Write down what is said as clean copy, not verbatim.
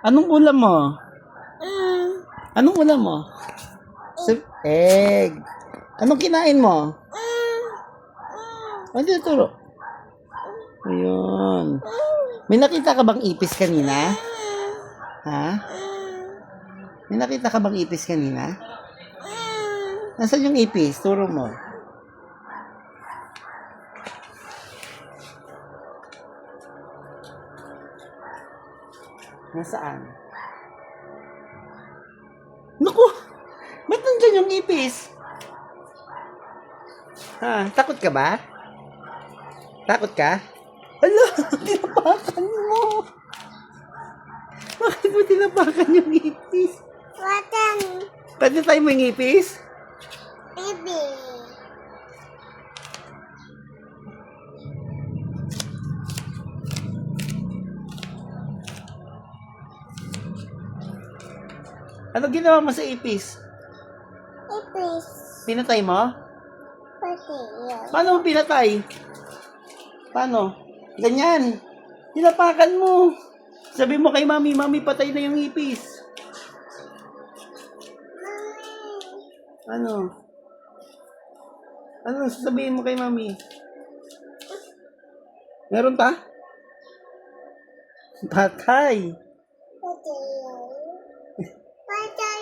Anong ulam mo? Mm. Anong ulam mo? Egg. Anong kinain mo? Ano turo? Ayun. May nakita ka bang ipis kanina? Ha? May nakita ka bang ipis kanina? Nasaan yung ipis? Turo mo. Nasaan? Naku! Ba't nandyan yung ipis? Ha? Takot ka ba? Takot ka? Ala! Tinapakan mo! Bakit mo tinapakan yung ipis? Watan. Pwede tayo mo yung ipis? Baby. Ano ginawa mo sa ipis? Ipis. Pinatay mo? Pati yun. Paano mo pinatay? Paano? Ganyan. Tinapakan mo. Sabi mo kay mami, mami patay na yung ipis. Ano? Ano sasabihin mo kay mami? Meron pa? Patay. Pati yun. Pati